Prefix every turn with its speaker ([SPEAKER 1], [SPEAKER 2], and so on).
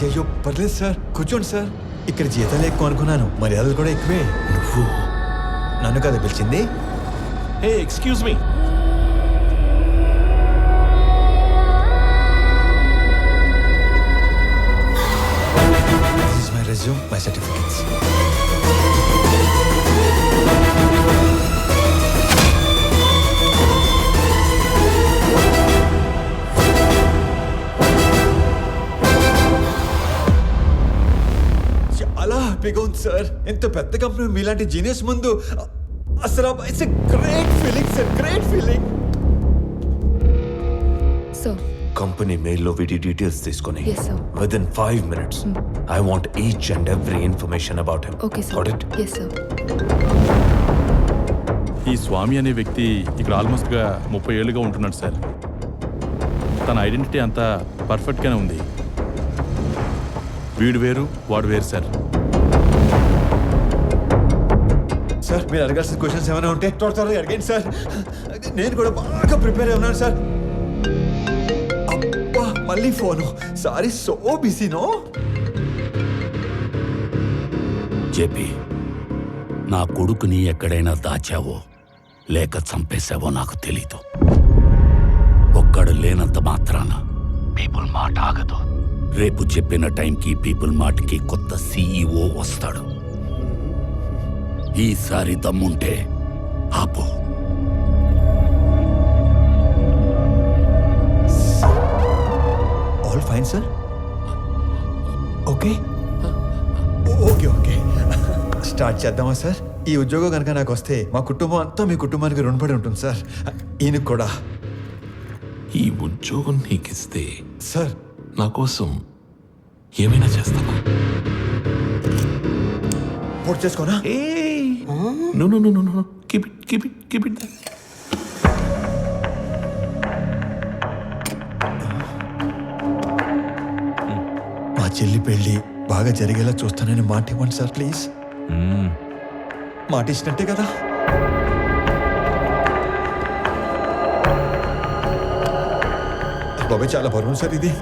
[SPEAKER 1] అయ్యో పర్లేదు సార్, కూర్చోండి సార్. ఇక్కడ జీతాలు ఎక్కువ అనుకున్నాను, మర్యాదలు కూడా ఎక్కువే.
[SPEAKER 2] నువ్వు
[SPEAKER 1] నన్ను కదా పిలిచింది?
[SPEAKER 2] Hey excuse me.
[SPEAKER 1] This is my resume, my certificates. చాలా హ్యాపీగా ఉంది సార్. ఇంత పెద్ద కంపెనీ మీలాంటి జీనియస్ ముందు అసలు it's great feeling sir, great feeling.
[SPEAKER 3] So
[SPEAKER 2] company మెయిల్లో వీటి డీటెయిల్స్ తీసుకొని
[SPEAKER 3] Yes, sir.
[SPEAKER 2] Within 5 minutes I want each and every information about him.
[SPEAKER 3] Okay sir.
[SPEAKER 2] Got it?
[SPEAKER 3] Yes sir.
[SPEAKER 4] ఈ స్వామి అనే వ్యక్తి ఇక్కడ ఆల్మోస్ట్గా 30 ఏళ్ళుగా ఉంటున్నాడు సార్. తన ఐడెంటిటీ అంతా పర్ఫెక్ట్గానే ఉంది. వీడు వేరు వాడు వేరు సార్.
[SPEAKER 1] సార్ మీరు అడగాల్సిన క్వశ్చన్స్ ఏమైనా ఉంటే త్వరగా అడిగండి సార్. నేను కూడా బాగా ప్రిపేర్ అయి ఉన్నాను సార్. అబ్బా మళ్ళీ ఫోను. సారీ, సో బిజీనో.
[SPEAKER 5] జేపీ, నా కొడుకుని ఎక్కడైనా దాచావో లేక చంపేశావో నాకు తెలీదు. ఒక్కడు లేనంత మాత్రాన పీపుల్ మాట ఆగదు. రేపు చెప్పిన టైంకి పీపుల్ మార్ట్కి కొత్త సీఈఓ వస్తాడు. ఈసారి దమ్ముంటే ఆపు.
[SPEAKER 1] All fine sir. Okay okay okay start చేద్దామా సార్? ఈ ఉద్యోగం కనుక నాకు వస్తే మా కుటుంబం అంతా మీ కుటుంబానికి రుణపడి ఉంటుంది సార్. ఈయనకు కూడా.
[SPEAKER 6] ఈ ఉద్యోగం నీకిస్తే
[SPEAKER 1] సార్
[SPEAKER 6] నా కోసం ఏమైనా చేస్తావా?
[SPEAKER 1] పూర్తి చేసుకోనా?
[SPEAKER 6] No no no no no, keep it keep it keep it.
[SPEAKER 1] మా చెల్లి పెళ్ళి బాగా జరిగేలా చూస్తానని మాట ఇవ్వండి సార్ ప్లీజ్. మాట ఇచ్చినట్టే కదా? బాబాయ్ చాలా బరువు సార్ ఇది.